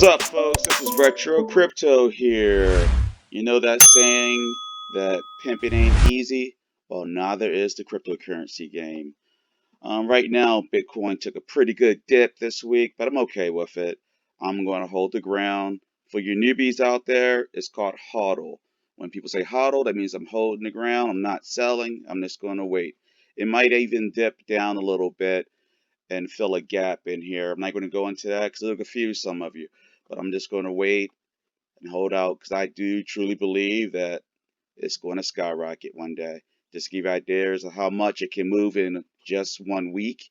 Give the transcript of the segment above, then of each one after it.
up, folks? This is Retro Crypto here. You know that saying that pimping ain't easy? Well, neither is the cryptocurrency game. Right now, Bitcoin took a pretty good dip this week, but I'm okay with it. I'm going to hold the ground. For you newbies out there, it's called HODL. When people say HODL, that means I'm holding the ground. I'm not selling. I'm just going to wait. It might even dip down a little bit and fill a gap in here. I'm not going to go into that because it'll confuse some of you, but I'm just going to wait and hold out because I do truly believe that it's going to skyrocket one day. Just to give you ideas of how much it can move in just 1 week.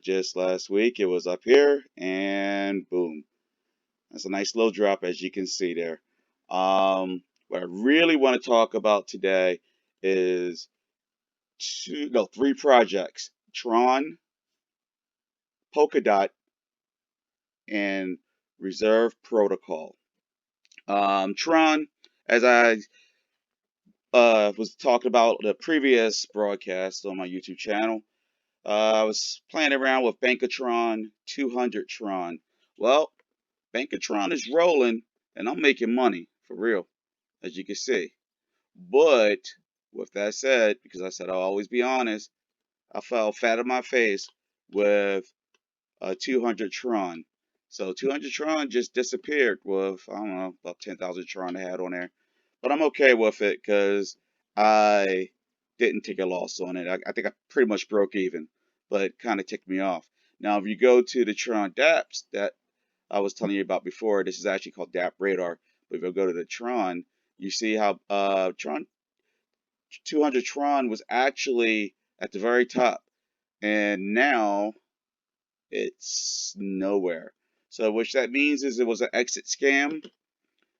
Just last week it was up here and boom. That's a nice little drop as you can see there. What I really want to talk about today is three projects: Tron, Polka-Dot, and Reserve Protocol. Tron, as I was talking about the previous broadcast on my YouTube channel, I was playing around with Bank of Tron, 200 Tron. Well, Bank of Tron is rolling, and I'm making money for real, as you can see. But with that said, because I said I'll always be honest, I fell fat on my face with 200 Tron. So 200 Tron just disappeared with, I don't know, about 10,000 Tron I had on there. But I'm okay with it because I didn't take a loss on it. I think I pretty much broke even, but it kind of ticked me off. Now, if you go to the Tron dApps that I was telling you about before, this is actually called dApp Radar. But if you go to the Tron, you see how Tron 200 Tron was actually at the very top. And now it's nowhere. So which that means is it was an exit scam,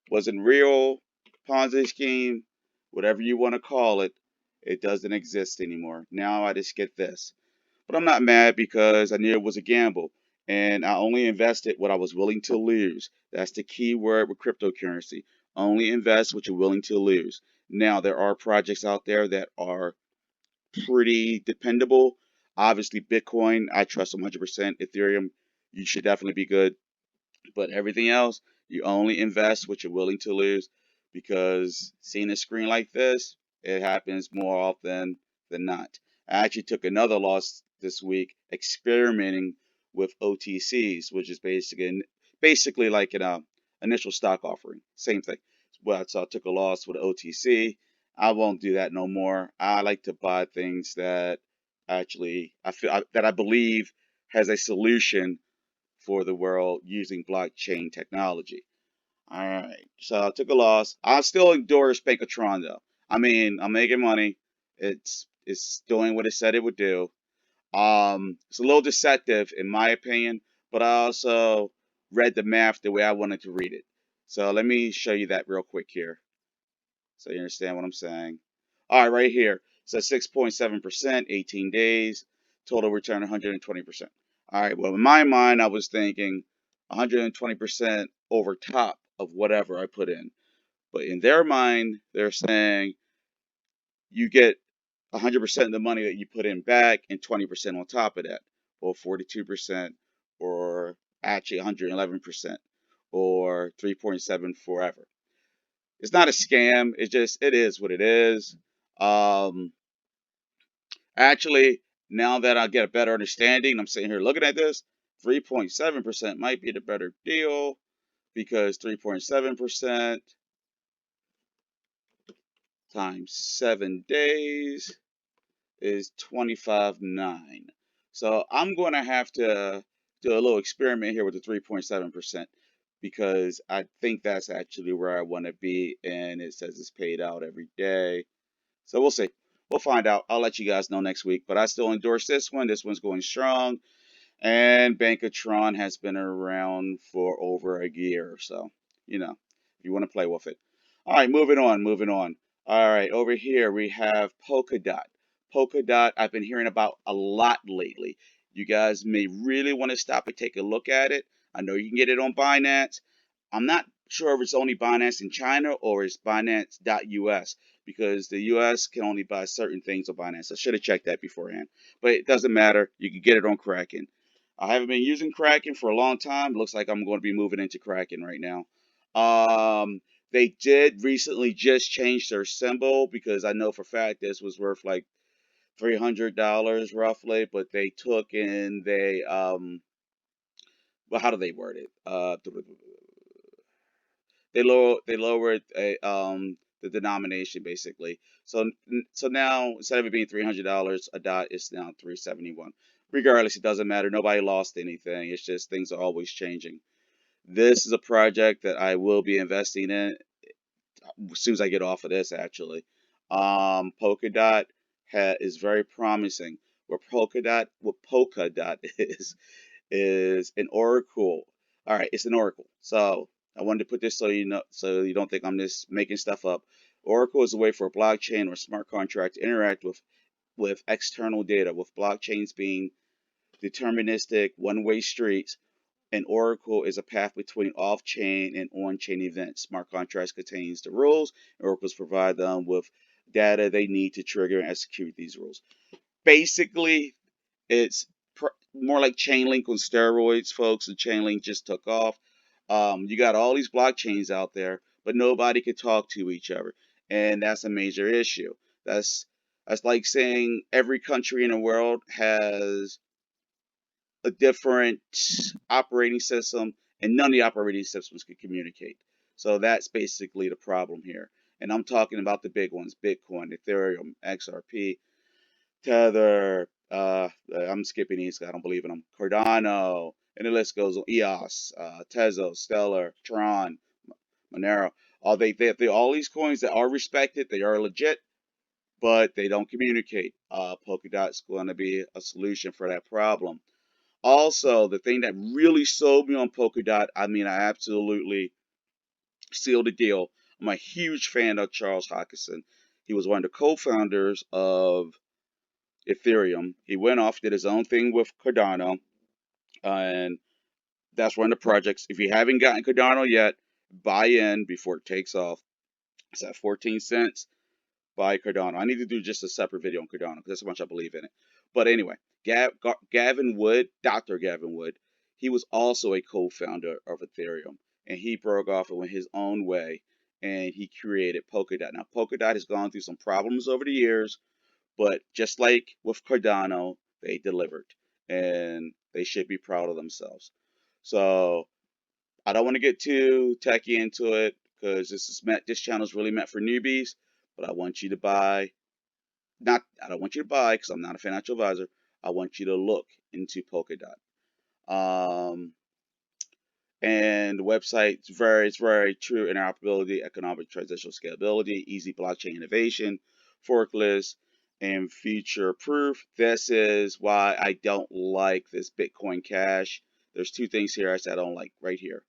wasn't real, Ponzi scheme, whatever you want to call it, it doesn't exist anymore. Now I just get this. But I'm not mad because I knew it was a gamble. And I only invested what I was willing to lose. That's the key word with cryptocurrency. Only invest what you're willing to lose. Now there are projects out there that are pretty dependable. Obviously, Bitcoin, I trust 100%. Ethereum, you should definitely be good. But everything else, you only invest what you're willing to lose because seeing a screen like this, it happens more often than not. I actually took another loss this week experimenting with OTCs, which is basically like an initial stock offering. Same thing. Well, so I took a loss with OTC. I won't do that no more. I like to buy things that actually that I believe has a solution for the world using blockchain technology. All right, so I took a loss. I still endorse Bank of Tron though. I mean, I'm making money. It's doing what it said it would do. It's a little deceptive in my opinion, but I also read the math the way I wanted to read it. So let me show you that real quick here, so you understand what I'm saying. All right, right here. So 6.7%, 18 days, total return 120%. All right, well, in my mind, I was thinking 120% over top of whatever I put in. But in their mind, they're saying you get 100% of the money that you put in back and 20% on top of that, or 42%, or actually 111%, or 3.7 forever. It's not a scam. It is what it is. Um, Actually, now that I get a better understanding, I'm sitting here looking at this, 3.7% might be the better deal because 3.7% times 7 days is 25.9. So I'm going to have to do a little experiment here with the 3.7% because I think that's actually where I want to be, and it says it's paid out every day. So we'll see. We'll find out. I'll let you guys know next week. But I still endorse this one. This one's going strong. And Bank of Tron has been around for over a year or so. If you want to play with it. All right, moving on, moving on. All right, over here we have Polka-Dot. Polka-Dot, I've been hearing about a lot lately. You guys may really want to stop and take a look at it. I know you can get it on Binance. I'm not sure if it's only Binance in China or it's Binance.us because the US can only buy certain things on Binance. I should have checked that beforehand, but it doesn't matter. You can get it on Kraken. I haven't been using Kraken for a long time. Looks like I'm going to be moving into Kraken right now. Um, they did recently just change their symbol because I know for a fact this was worth like $300 roughly, but they took and well, how do they word it? They lowered the denomination basically. So now instead of it being $300 a dot, it's now 371. Regardless, it doesn't matter. Nobody lost anything. It's just things are always changing. This is a project that I will be investing in as soon as I get off of this. Actually, Polka-Dot is very promising. What Polka-Dot is an oracle. All right, it's an oracle. So I wanted to put this so you know, so you don't think I'm just making stuff up. Oracle is a way for a blockchain or smart contract to interact with external data. With blockchains being deterministic, one-way streets, an oracle is a path between off-chain and on-chain events. Smart contracts contains the rules, and oracles provide them with data they need to trigger and execute these rules. Basically, it's more like Chainlink on steroids, folks. And Chainlink just took off. You got all these blockchains out there, but nobody could talk to each other, and that's a major issue. That's that's like saying every country in the world has a different operating system, and none of the operating systems can communicate. So that's basically the problem here. And I'm talking about the big ones: Bitcoin, Ethereum, XRP, Tether. I'm skipping these 'cause I don't believe in them. Cardano, and the list goes on. EOS, Tezos, Stellar, Tron, Monero. All they all these coins that are respected. They are legit, but they don't communicate. Polkadot's going to be a solution for that problem. Also, the thing that really sold me on Polkadot, I mean, I absolutely sealed the deal. I'm a huge fan of Charles Hoskinson. He was one of the co-founders of Ethereum. He went off, did his own thing with Cardano, and that's one of the projects. If you haven't gotten Cardano yet, buy in before it takes off. It's at 14 cents. Buy Cardano. I need to do just a separate video on Cardano because that's how much I believe in it. But anyway, Gavin Wood, Dr. Gavin Wood, he was also a co-founder of Ethereum, and he broke off and went his own way, and he created Polkadot. Now, Polkadot has gone through some problems over the years, but just like with Cardano, they delivered, and they should be proud of themselves. So I don't want to get too techy into it because this channel is really meant for newbies. But I want you to buy. Not I don't want you to buy because I'm not a financial advisor. I want you to look into Polkadot. Um, and the website's very true interoperability, economic transitional scalability, easy blockchain innovation, forkless, and future proof. This is why I don't like this Bitcoin Cash. There's two things here I don't like right here: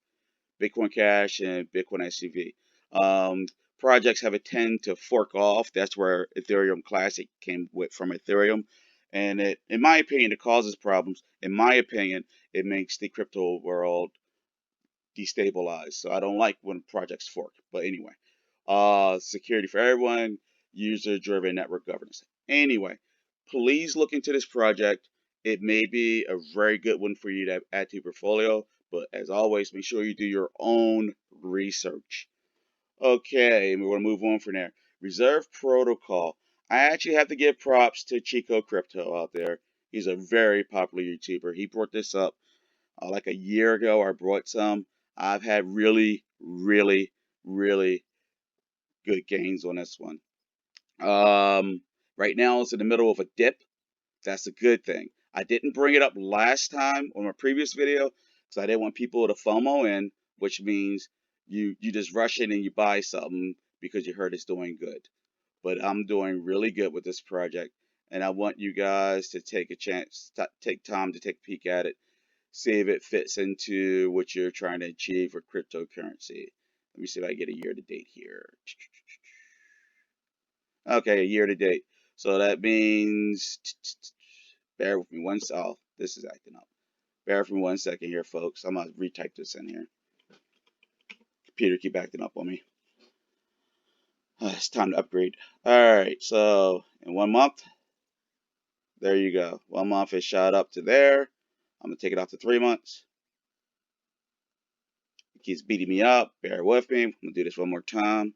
Bitcoin Cash and Bitcoin SUV. Um, Projects have a tend to fork off. That's where Ethereum Classic came with from Ethereum, and in my opinion, it causes problems. In my opinion, it makes the crypto world destabilized. So I don't like when projects fork. But anyway, security for everyone, user-driven network governance. Anyway, please look into this project. It may be a very good one for you to add to your portfolio, but as always, make sure you do your own research. Okay, and we're going to move on from there. Reserve protocol. I actually have to give props to Chico Crypto out there. He's a very popular YouTuber. He brought this up like a year ago. I brought some. I've had really good gains on this one. Right now it's in the middle of a dip. That's a good thing. I didn't bring it up last time on my previous video because I didn't want people to FOMO in, which means you just rush in and you buy something because you heard it's doing good. But I'm doing really good with this project, and I want you guys to take a chance, take time to take a peek at it, see if it fits into what you're trying to achieve with cryptocurrency. Let me see if I get a year to date here. Okay, a year to date. So that means, bear with me one second. Oh, this is acting up. Bear with me 1 second here, folks. I'm gonna retype this in here. Computer keep acting up on me. It's time to upgrade. All right, so in 1 month, there you go. 1 month is shot up to there. I'm gonna take it out to 3 months. It keeps beating me up. Bear with me. I'm gonna do this one more time.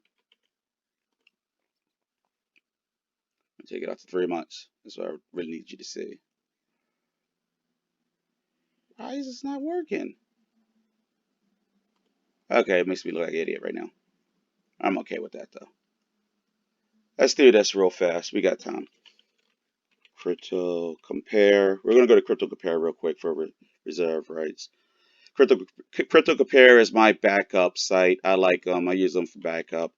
Take it out to 3 months. That's what I really need you to see. Why is this not working? Okay, it makes me look like an idiot right now. I'm okay with that though. Let's do this real fast. We got time. Crypto compare. We're gonna go to crypto compare real quick for reserve rights. Crypto compare is my backup site. I like them. I use them for backup.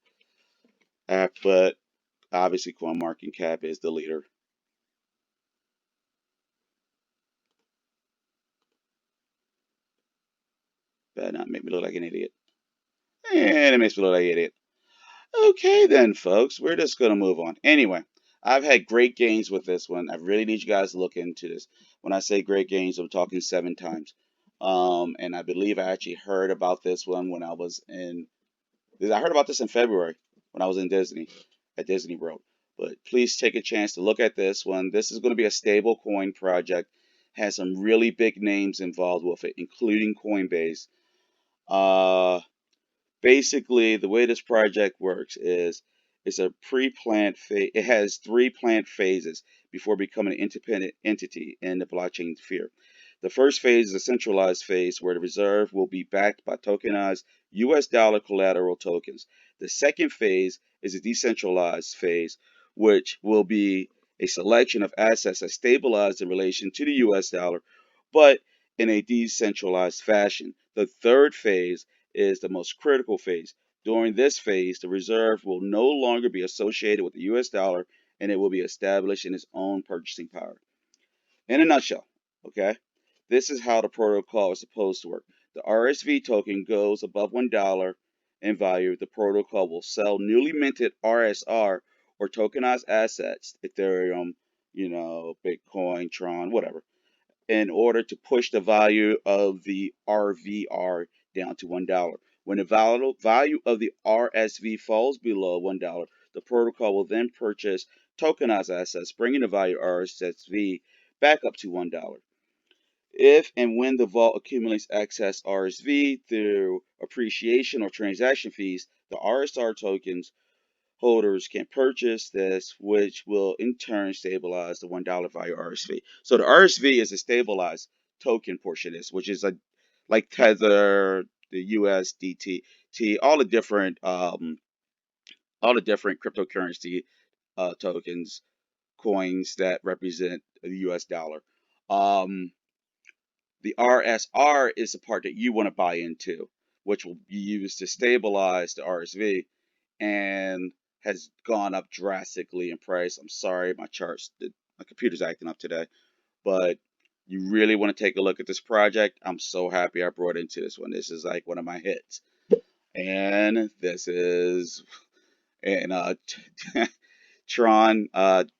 But obviously, CoinMarketCap is the leader. Better not make me look like an idiot. And it makes me look like an idiot. Okay then, folks, we're just gonna move on. Anyway, I've had great gains with this one. I really need you guys to look into this. When I say great gains, I'm talking 7 times. And I believe I actually heard about this one when I was in. I heard about this in February when I was in Disney at Disney World. But please take a chance to look at this one. This is going to be a stable coin project. Has some really big names involved with it, including Coinbase. Uh, Basically the way this project works is it's a pre-plant phase. It has 3 plant phases before becoming an independent entity in the blockchain sphere. The first phase is a centralized phase where the reserve will be backed by tokenized US dollar collateral tokens. The second phase is a decentralized phase, which will be a selection of assets that stabilize in relation to the US dollar, but in a decentralized fashion. The third phase is the most critical phase. During this phase, the reserve will no longer be associated with the US dollar and it will be established in its own purchasing power. In a nutshell, okay, this is how the protocol is supposed to work. The RSV token goes above $1 in value. The protocol will sell newly minted RSR or tokenized assets, Ethereum, Bitcoin, Tron, whatever, in order to push the value of the RVR down to $1. When the value of the RSV falls below $1, the protocol will then purchase tokenized assets, bringing the value of RSV back up to $1. If and when the vault accumulates excess RSV through appreciation or transaction fees, the RSR tokens holders can purchase this, which will in turn stabilize the $1 value RSV. So the RSV is a stabilized token portion of this, which is like Tether, the USDT, all the different cryptocurrency tokens, coins that represent the US dollar. Um, the RSR is the part that you want to buy into, which will be used to stabilize the RSV and has gone up drastically in price. I'm sorry, my computer's acting up today, but you really want to take a look at this project. I'm so happy I brought into this one. This is like one of my hits, and this is and Tron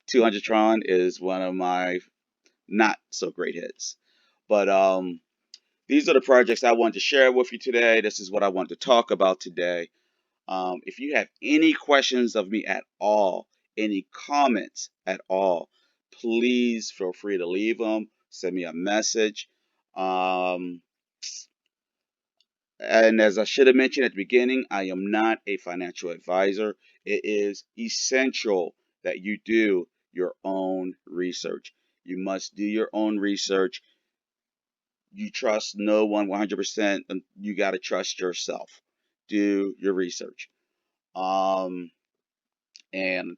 200 Tron is one of my not so great hits, but these are the projects I wanted to share with you today. This is what I wanted to talk about today. If you have any questions of me at all, any comments at all, please feel free to leave them. Send me a message. Um, and as I should have mentioned at the beginning, I am not a financial advisor. It is essential that you do your own research. You must do your own research. You trust no one 100%, and you got to trust yourself. Do your research. Um, And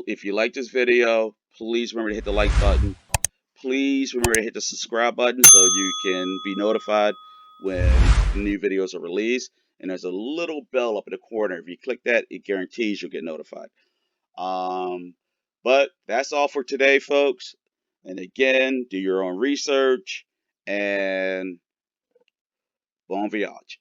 if you like this video, please remember to hit the like button. Please remember to hit the subscribe button so you can be notified when new videos are released. And there's a little bell up in the corner. If you click that, it guarantees you'll get notified. Um, but that's all for today, folks. And again, do your own research and bon voyage.